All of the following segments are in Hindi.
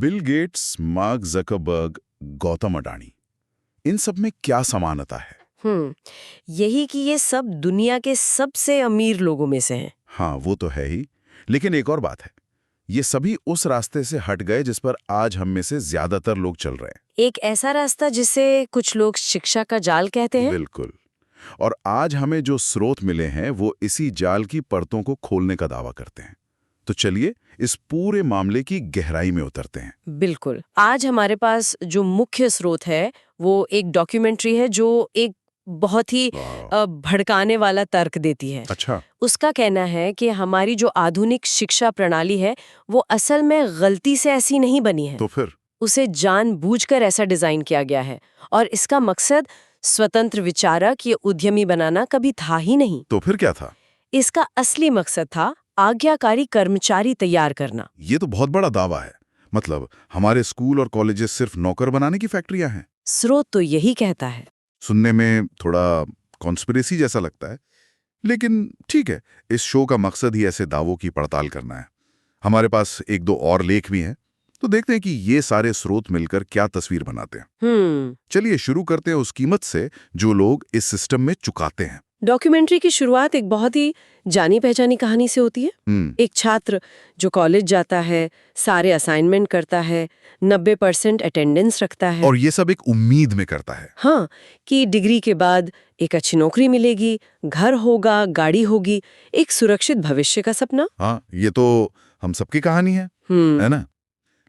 Bill Gates, Mark Zuckerberg, Gautam Adani, इन सब में क्या समानता है? यही कि ये सब दुनिया के सबसे अमीर लोगों में से हैं। हाँ, वो तो है ही, लेकिन एक और बात है, ये सभी उस रास्ते से हट गए जिस पर आज हम में से ज्यादातर लोग चल रहे हैं। एक ऐसा रास्ता जिसे कुछ लोग शिक्षा का जाल कहते हैं। बिल्कुल। और आज हमें जो स्रोत मिले हैं वो इसी जाल की परतों को खोलने का दावा करते हैं। तो चलिए इस पूरे मामले की गहराई में उतरते हैं। बिल्कुल। आज हमारे पास जो मुख्य स्रोत है वो एक डॉक्यूमेंट्री है जो एक बहुत ही भड़काने वाला तर्क देती है। अच्छा। उसका कहना है कि हमारी जो आधुनिक शिक्षा प्रणाली है वो असल में गलती से ऐसी नहीं बनी है। तो फिर उसे जानबूझकर ऐसा डिजाइन किया गया है और इसका मकसद स्वतंत्र विचारक या उद्यमी बनाना कभी था ही नहीं। तो फिर क्या था? इसका असली मकसद था आज्ञाकारी कर्मचारी तैयार करना। ये तो बहुत बड़ा दावा है। मतलब हमारे स्कूल और कॉलेजेस सिर्फ नौकर बनाने की फैक्ट्रियां हैं? स्रोत तो यही कहता है। सुनने में थोड़ा कॉन्स्पिरेसी जैसा लगता है, लेकिन ठीक है, इस शो का मकसद ही ऐसे दावों की पड़ताल करना है। हमारे पास एक दो और लेख भी हैं, तो देखते हैं कि ये सारे स्रोत मिलकर क्या तस्वीर बनाते हैं। चलिए शुरू करते हैं उस कीमत से जो लोग इस सिस्टम में चुकाते हैं। डॉक्यूमेंट्री की शुरुआत एक बहुत ही जानी पहचानी कहानी से होती है। एक छात्र जो कॉलेज जाता है, सारे असाइनमेंट करता है, 90% अटेंडेंस रखता है और ये सब एक उम्मीद में करता है। हाँ, कि डिग्री के बाद एक अच्छी नौकरी मिलेगी, घर होगा, गाड़ी होगी, एक सुरक्षित भविष्य का सपना। हाँ, ये तो हम सबकी कहानी है ना?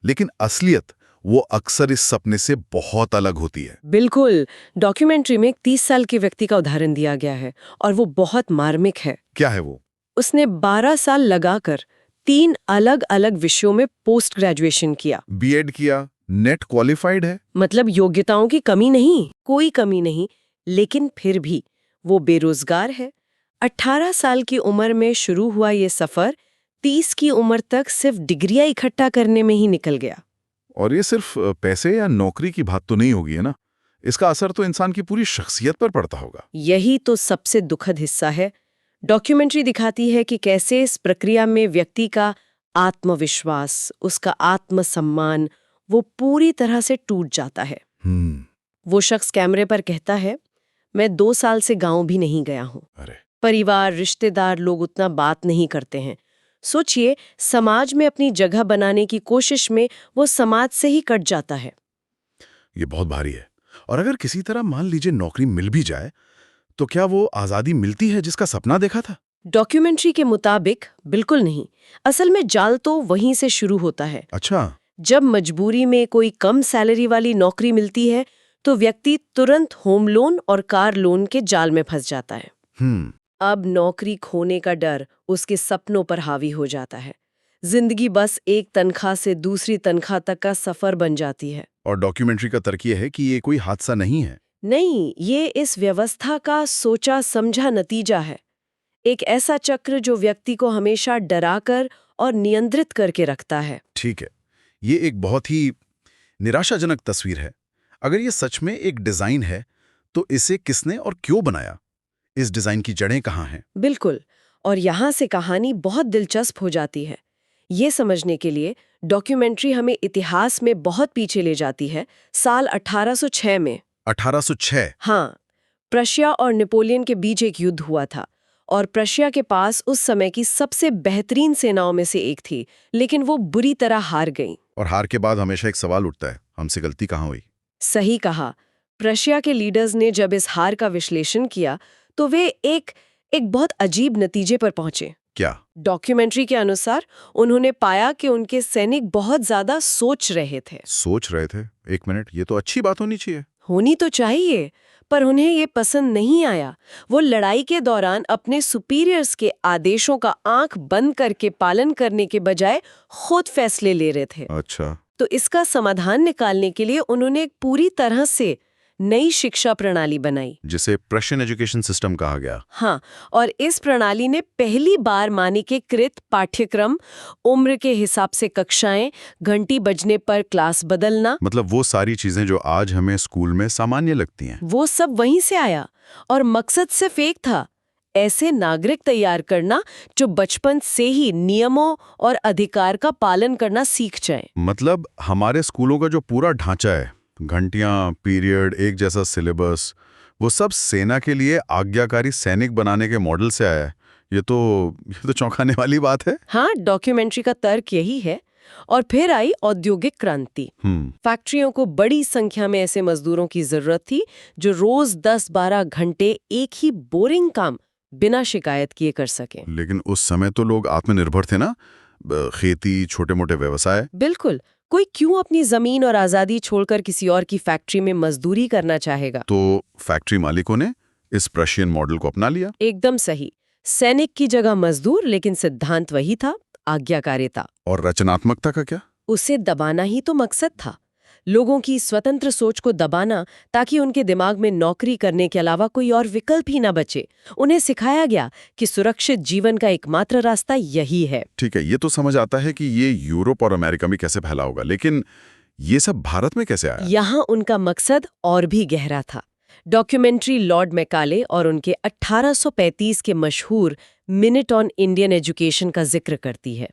लेकिन असलियत वो अक्सर इस सपने से बहुत अलग होती है। बिल्कुल। डॉक्यूमेंट्री में एक 30 साल के व्यक्ति का उदाहरण दिया गया है और वो बहुत मार्मिक है। क्या है वो? उसने 12 साल लगाकर 3 अलग-अलग विषयों में पोस्ट ग्रेजुएशन किया। बीएड किया, नेट क्वालिफाइड है। मतलब योग्यताओं की कमी नहीं, कोई कमी नहीं, लेकिन फिर भी वो बेरोजगार है। 18 साल की उम्र में शुरू हुआ ये सफर 30 की उम्र तक सिर्फ डिग्रियां इकट्ठा करने में ही निकल गया। और ये सिर्फ पैसे या नौकरी की बात तो नहीं होगी, है ना? इसका असर तो इंसान की पूरी शख्सियत पर पड़ता होगा। यही तो सबसे दुखद हिस्सा है। डॉक्यूमेंट्री दिखाती है कि कैसे इस प्रक्रिया में व्यक्ति का आत्मविश्वास, उसका आत्मसम्मान, वो पूरी तरह से टूट जाता है। वो शख्स कैमरे पर कहता है, मैं 2 साल से गांव भी नहीं गया हूं। अरे! परिवार, रिश्तेदार लोग उतना बात नहीं करते हैं। सोचिए, समाज में अपनी जगह बनाने की कोशिश में वो समाज से ही कट जाता है। ये बहुत भारी है। और अगर किसी तरह मान लीजिए नौकरी मिल भी जाए, तो क्या वो आजादी मिलती है जिसका सपना देखा था? डॉक्यूमेंट्री के मुताबिक बिल्कुल नहीं। असल में जाल तो वहीं से शुरू होता है। अच्छा। जब मजबूरी में कोई कम सैलरी वाली नौकरी मिलती है तो व्यक्ति तुरंत होम लोन और कार लोन के जाल में फंस जाता है। अब नौकरी खोने का डर उसके सपनों पर हावी हो जाता है। जिंदगी बस एक तनख्वाह से दूसरी तनख्वाह तक का सफर बन जाती है। और डॉक्यूमेंट्री का तर्क ये है कि ये कोई हादसा नहीं है। नहीं, ये इस व्यवस्था का सोचा समझा नतीजा है। एक ऐसा चक्र जो व्यक्ति को हमेशा डराकर और नियंत्रित करके रखता है। ठीक है, ये एक बहुत ही निराशाजनक तस्वीर है। अगर ये सच में एक डिजाइन है, तो इसे किसने और क्यों बनाया? इस डिजाइन की जड़ें कहाँ हैं? बिल्कुल, और यहाँ से कहानी बहुत दिलचस्प हो जाती है। ये समझने के लिए डॉक्यूमेंट्री हमें इतिहास में बहुत पीछे ले जाती है। साल 1806 में 1806? हाँ, प्रशिया और नेपोलियन के बीच एक युद्ध हुआ था और प्रशिया के पास उस समय की सबसे बेहतरीन सेनाओं में से एक थी, लेकिन वो बुरी तरह हार गई। और हार के बाद हमेशा एक सवाल उठता है, हमसे गलती कहाँ हुई? सही कहा। प्रशिया के लीडर्स ने जब इस हार का विश्लेषण किया तो वे एक बहुत अजीब नतीजे पर पहुंचे। क्या? डॉक्यूमेंट्री के अनुसार उन्होंने पाया कि उनके सैनिक बहुत ज्यादा सोच रहे थे। सोच रहे थे? एक मिनट, ये तो अच्छी बात होनी चाहिए। होनी तो चाहिए, पर उन्हें ये पसंद नहीं आया। वो लड़ाई के दौरान अपने सुपीरियर्स के आदेशों का आंख बंद करके पालन करने के बजाय खुद फैसले ले रहे थे। अच्छा। तो इसका समाधान निकालने के लिए उन्होंने एक पूरी तरह से नई शिक्षा प्रणाली बनाई, जिसे प्रशियन एजुकेशन सिस्टम कहा गया। हाँ, और इस प्रणाली ने पहली बार मानकीकृत पाठ्यक्रम, उम्र के हिसाब से कक्षाएं, घंटी बजने पर क्लास बदलना, मतलब वो सारी चीजें जो आज हमें स्कूल में सामान्य लगती हैं, वो सब वहीं से आया। और मकसद सिर्फ एक था, ऐसे नागरिक तैयार करना जो बचपन से ही नियमों और अधिकार का पालन करना सीख जाएं। मतलब हमारे स्कूलों का जो पूरा ढांचा है, घंटियां, पीरियड, एक जैसा सिलेबस, वो सब सेना के लिए आज्ञाकारी सैनिक बनाने के मॉडल से आया है। ये तो चौंकाने वाली बात है। हाँ, डॉक्यूमेंट्री का तर्क यही है। और फिर आई औद्योगिक क्रांति। फैक्ट्रियों को बड़ी संख्या में ऐसे मजदूरों की जरूरत थी जो रोज 10-12 घंटे एक ही बोरिंग काम बिना शिकायत किए कर सकें। लेकिन उस समय तो लोग आत्मनिर्भर थे ना, खेती, छोटे मोटे व्यवसाय। बिल्कुल। कोई क्यों अपनी जमीन और आजादी छोड़कर किसी और की फैक्ट्री में मजदूरी करना चाहेगा? तो फैक्ट्री मालिकों ने इस प्रशियन मॉडल को अपना लिया। एकदम सही। सैनिक की जगह मजदूर, लेकिन सिद्धांत वही था, आज्ञाकारिता। और रचनात्मकता का क्या? उसे दबाना ही तो मकसद था। लोगों की स्वतंत्र सोच को दबाना, ताकि उनके दिमाग में नौकरी करने के अलावा कोई और विकल्प ही ना बचे। उन्हें सिखाया गया कि सुरक्षित जीवन का एकमात्र रास्ता यही है। ठीक है, ये तो समझ आता है कि ये यूरोप और अमेरिका में कैसे फैला होगा, लेकिन ये सब भारत में कैसे आया? यहाँ उनका मकसद और भी गहरा था। डॉक्यूमेंट्री लॉर्ड मैकाले और उनके 1835 के मशहूर मिनट ऑन इंडियन एजुकेशन का जिक्र करती है।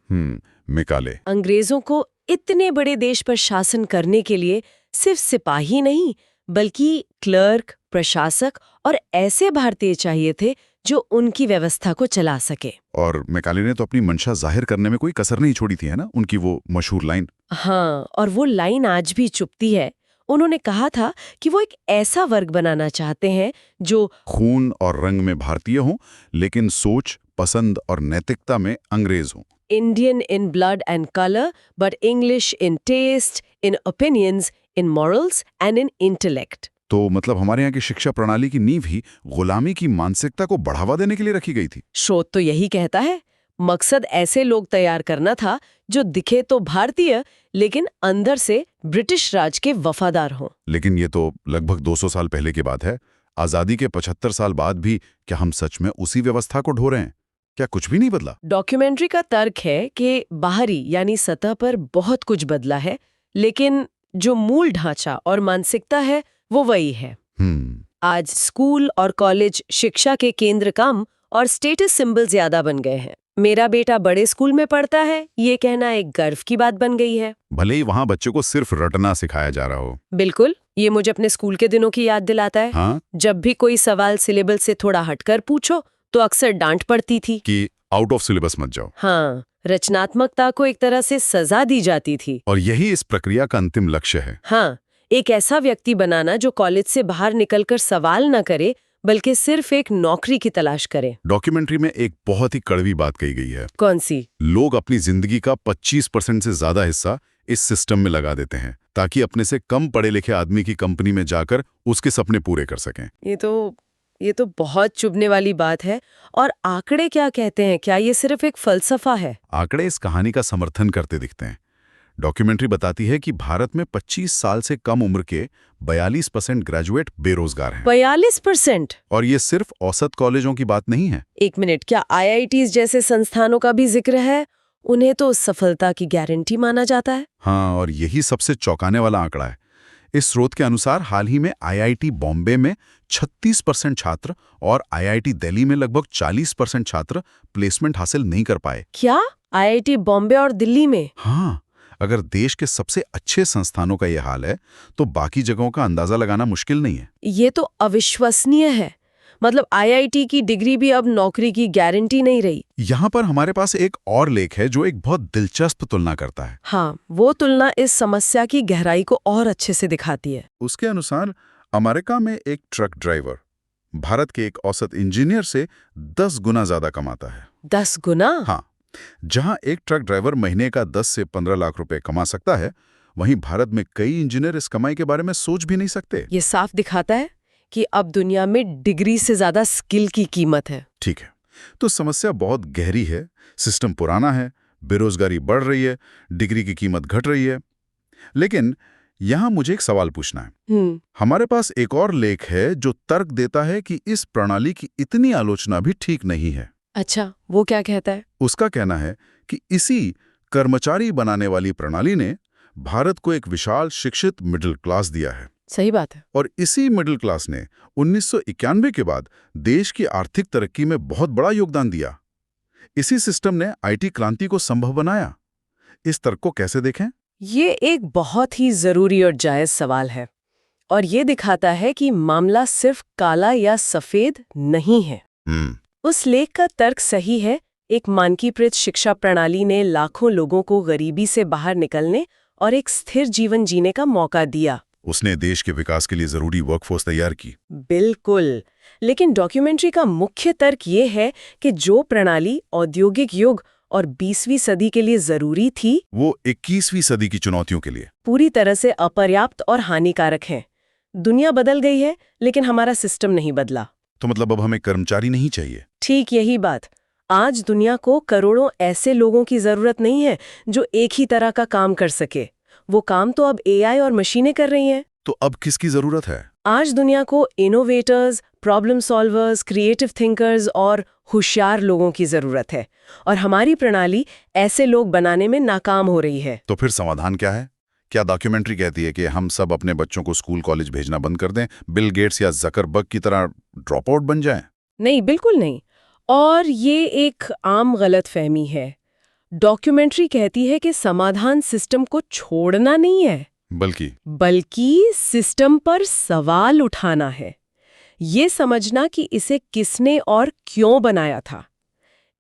मैकाले अंग्रेजों को इतने बड़े देश पर शासन करने के लिए सिर्फ सिपाही नहीं, बल्कि क्लर्क, प्रशासक और ऐसे भारतीय चाहिए थे जो उनकी व्यवस्था को चला सके। और मैकाले ने तो अपनी मंशा जाहिर करने में कोई कसर नहीं छोड़ी थी, है ना? उनकी वो मशहूर लाइन। हाँ, और वो लाइन आज भी चुभती है। उन्होंने कहा था कि वो एक ऐसा वर्ग बनाना चाहते हैं जो खून और रंग में भारतीय हो, लेकिन सोच, पसंद और नैतिकता में अंग्रेज हो। Indian in blood and color, but English in taste, in opinions, in morals and in intellect. तो मतलब हमारे यहाँ की शिक्षा प्रणाली की नींव ही गुलामी की मानसिकता को बढ़ावा देने के लिए रखी गई थी। स्रोत तो यही कहता है। मकसद ऐसे लोग तैयार करना था जो दिखे तो भारतीय, लेकिन अंदर से ब्रिटिश राज के वफादार हों। लेकिन ये तो लगभग 200 साल पहले की बात है। आजादी के 75 साल बाद भी क्या हम सच में उसी व्यवस्था को ढो रहे हैं? क्या कुछ भी नहीं बदला? डॉक्यूमेंट्री का तर्क है कि बाहरी यानी सतह पर बहुत कुछ बदला है, लेकिन जो मूल ढांचा और मानसिकता है वो वही है। आज स्कूल और कॉलेज शिक्षा के केंद्र कम और स्टेटस सिंबल ज्यादा बन गए हैं। मेरा बेटा बड़े स्कूल में पढ़ता है, ये कहना एक गर्व की बात बन गई है, भले ही वहाँ बच्चे को सिर्फ रटना सिखाया जा रहा हो। बिल्कुल। ये मुझे अपने स्कूल के दिनों की याद दिलाता है। हाँ? जब भी कोई सवाल सिलेबस से थोड़ा हटकर पूछो तो अक्सर डांट पड़ती थी कि आउट ऑफ सिलेबस मत जाओ। हाँ, रचनात्मकता को एक तरह से सजा दी जाती थी। और यही इस प्रक्रिया का अंतिम लक्ष्य है। हाँ, एक ऐसा व्यक्ति बनाना जो कॉलेज से बाहर निकलकर सवाल न करे, बल्कि सिर्फ एक नौकरी की तलाश करे। डॉक्यूमेंट्री में एक बहुत ही कड़वी बात कही गई है। कौन सी? लोग अपनी जिंदगी का 25% से ज्यादा हिस्सा इस सिस्टम में लगा देते हैं, ताकि अपने से कम पढ़े लिखे आदमी की कंपनी में जाकर उसके सपने पूरे कर सकें। ये तो बहुत चुभने वाली बात है। और आंकड़े क्या कहते हैं? क्या ये सिर्फ एक फलसफा है? आंकड़े इस कहानी का समर्थन करते दिखते हैं। डॉक्यूमेंट्री बताती है कि भारत में 25 साल से कम उम्र के 42% ग्रेजुएट बेरोजगार हैं। 42%? और ये सिर्फ औसत कॉलेजों की बात नहीं है। एक मिनट, क्या IITs जैसे संस्थानों का भी जिक्र है? उन्हें तो सफलता की गारंटी माना जाता है। हाँ, और यही सबसे चौंकाने वाला आंकड़ा है। इस स्रोत के अनुसार हाल ही में IIT बॉम्बे में 36% छात्र और IIT दिल्ली में लगभग 40% छात्र प्लेसमेंट हासिल नहीं कर पाए। क्या? IIT बॉम्बे और दिल्ली में? हाँ, अगर देश के सबसे अच्छे संस्थानों का यह हाल है, तो बाकी जगहों का अंदाजा लगाना मुश्किल नहीं है। ये तो अविश्वसनीय है। मतलब IIT की डिग्री भी अब नौकरी की गारंटी नहीं रही। यहाँ पर हमारे पास एक और लेख है जो एक बहुत दिलचस्प तुलना करता है। हाँ, वो तुलना इस समस्या की गहराई को और अच्छे से दिखाती है। उसके अनुसार अमेरिका में एक ट्रक ड्राइवर भारत के एक औसत इंजीनियर से 10 गुना ज्यादा कमाता है। 10 गुना? हाँ, जहां एक ट्रक ड्राइवर महीने का 10 से 15 लाख रुपए कमा सकता है, वहीं भारत में कई इंजीनियर इस कमाई के बारे में सोच भी नहीं सकते। ये साफ दिखाता है कि अब दुनिया में डिग्री से ज्यादा स्किल की कीमत है। ठीक है, तो समस्या बहुत गहरी है। सिस्टम पुराना है, बेरोजगारी बढ़ रही है, डिग्री की कीमत घट रही है। लेकिन यहां मुझे एक सवाल पूछना है। हमारे पास एक और लेख है जो तर्क देता है कि इस प्रणाली की इतनी आलोचना भी ठीक नहीं है। अच्छा, वो क्या कहता है? उसका कहना है कि इसी कर्मचारी बनाने वाली प्रणाली ने भारत को एक विशाल शिक्षित मिडिल क्लास दिया है। सही बात है। और इसी मिडिल क्लास ने 1991 के बाद देश की आर्थिक तरक्की में बहुत बड़ा योगदान दिया। इसी सिस्टम ने आईटी क्रांति को संभव बनाया। इस तर्क को कैसे देखें? ये एक बहुत ही जरूरी और जायज सवाल है और ये दिखाता है कि मामला सिर्फ काला या सफेद नहीं है। उस लेख का तर्क सही है। एक मानकीकृत शिक्षा प्रणाली ने लाखों लोगों को गरीबी से बाहर निकलने और एक स्थिर जीवन जीने का मौका दिया। उसने देश के विकास के लिए जरूरी वर्कफोर्स तैयार की। बिल्कुल। लेकिन डॉक्यूमेंट्री का मुख्य तर्क ये है कि जो प्रणाली औद्योगिक युग और 20वीं सदी के लिए जरूरी थी, वो 21वीं सदी की चुनौतियों के लिए पूरी तरह से अपर्याप्त और हानिकारक है। दुनिया बदल गई है, लेकिन हमारा सिस्टम नहीं बदला। तो मतलब अब हमें कर्मचारी नहीं चाहिए? ठीक यही बात। आज दुनिया को करोड़ों ऐसे लोगों की जरूरत नहीं है जो एक ही तरह का काम कर सके। वो काम तो अब एआई और मशीनें कर रही हैं। तो अब किसकी जरूरत है? आज दुनिया को innovators, problem solvers, creative thinkers और होशियार लोगों की जरूरत है। और हमारी प्रणाली ऐसे लोग बनाने में नाकाम हो रही है। तो फिर समाधान क्या है? क्या डॉक्यूमेंट्री कहती है कि हम सब अपने बच्चों को स्कूल कॉलेज भेजना बंद कर दें, बिल गेट्स या जकरबर्ग की तरह ड्रॉप आउट बन जाएं? नहीं, बिल्कुल नहीं। और ये एक आम गलतफहमी है। डॉक्यूमेंट्री कहती है कि समाधान सिस्टम को छोड़ना नहीं है, बल्कि सिस्टम पर सवाल उठाना है। ये समझना कि इसे किसने और क्यों बनाया था।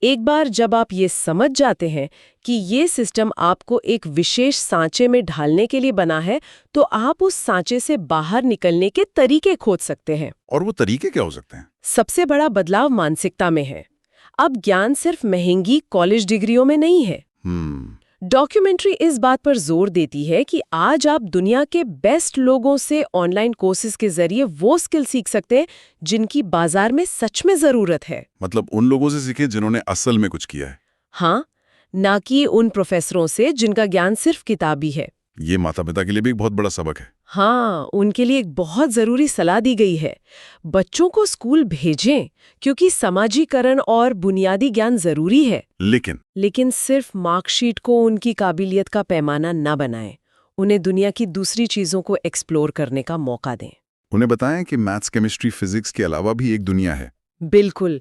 एक बार जब आप ये समझ जाते हैं कि ये सिस्टम आपको एक विशेष सांचे में ढालने के लिए बना है, तो आप उस सांचे से बाहर निकलने के तरीके खोज सकते हैं। और वो तरीके क्या हो सकते हैं? सबसे बड़ा बदलाव मानसिकता में है। अब ज्ञान सिर्फ महंगी कॉलेज डिग्रियों में नहीं है। डॉक्यूमेंट्री इस बात पर जोर देती है कि आज आप दुनिया के बेस्ट लोगों से ऑनलाइन कोर्सेज के जरिए वो स्किल सीख सकते हैं जिनकी बाजार में सच में जरूरत है। मतलब उन लोगों से सीखें जिन्होंने असल में कुछ किया है। हाँ, ना कि उन प्रोफेसरों से जिनका ज्ञान सिर्फ किताबी है। ये माता पिता के लिए भी एक बहुत बड़ा सबक है। हाँ, उनके लिए एक बहुत जरूरी सलाह दी गई है। बच्चों को स्कूल भेजें क्योंकि समाजीकरण और बुनियादी ज्ञान जरूरी है, लेकिन सिर्फ मार्कशीट को उनकी काबिलियत का पैमाना न बनाएं। उन्हें दुनिया की दूसरी चीजों को एक्सप्लोर करने का मौका दें। उन्हें बताएं कि मैथ्स, केमिस्ट्री, फिजिक्स के अलावा भी एक दुनिया है। बिल्कुल।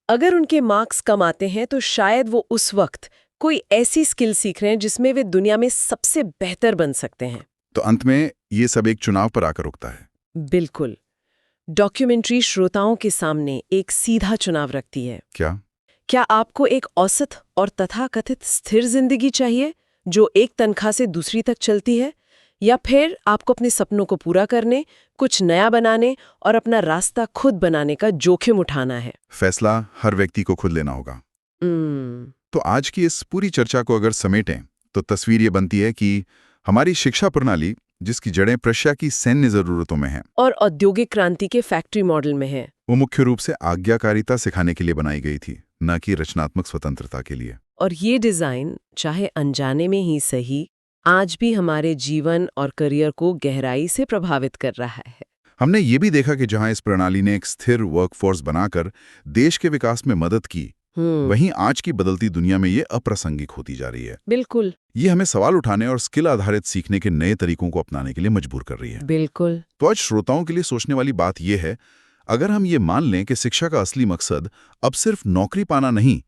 अगर उनके मार्क्स कम आते हैं तो शायद वो उस वक्त कोई ऐसी स्किल सीख रहे हैं जिसमें वे दुनिया में सबसे बेहतर बन सकते हैं। तो अंत में ये सब एक चुनाव पर आकर रुकता है। बिल्कुल। डॉक्यूमेंट्री श्रोताओं के सामने एक सीधा चुनाव रखती है। क्या आपको एक औसत और तथाकथित स्थिर जिंदगी चाहिए जो एक तनख्वाह से दूसरी तक चलती है, या फिर आपको अपने सपनों को पूरा करने, कुछ नया बनाने और अपना रास्ता खुद बनाने का जोखिम उठाना है? फैसला हर व्यक्ति को खुद लेना होगा। तो आज की इस पूरी चर्चा को अगर समेटें तो तस्वीर ये बनती है कि हमारी शिक्षा प्रणाली, जिसकी जड़ें प्रशिया की सैन्य जरूरतों में हैं और औद्योगिक क्रांति के फैक्ट्री मॉडल में है, वो मुख्य रूप से आज्ञाकारिता सिखाने के लिए बनाई गई थी, न कि रचनात्मक स्वतंत्रता के लिए। और ये डिजाइन, चाहे अनजाने में ही सही, आज भी हमारे जीवन और करियर को गहराई से प्रभावित कर रहा है। हमने ये भी देखा कि जहां इस प्रणाली ने एक स्थिर वर्कफोर्स बनाकर देश के विकास में मदद की, वहीं आज की बदलती दुनिया में ये अप्रासंगिक होती जा रही है। बिल्कुल। ये हमें सवाल उठाने और स्किल आधारित सीखने के नए तरीकों को अपनाने के लिए मजबूर कर रही है। बिल्कुल। तो आज श्रोताओं के लिए सोचने वाली बात यह है, अगर हम ये मान लें कि शिक्षा का असली मकसद अब सिर्फ नौकरी पाना नहीं,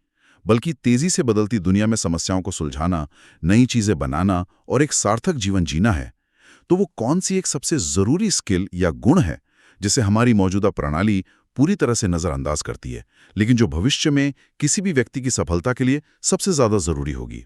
बल्कि तेजी से बदलती दुनिया में समस्याओं को सुलझाना, नई चीजें बनाना और एक सार्थक जीवन जीना है, तो वो कौन सी एक सबसे जरूरी स्किल या गुण है जिसे हमारी मौजूदा प्रणाली पूरी तरह से नजरअंदाज करती है, लेकिन जो भविष्य में किसी भी व्यक्ति की सफलता के लिए सबसे ज्यादा जरूरी होगी?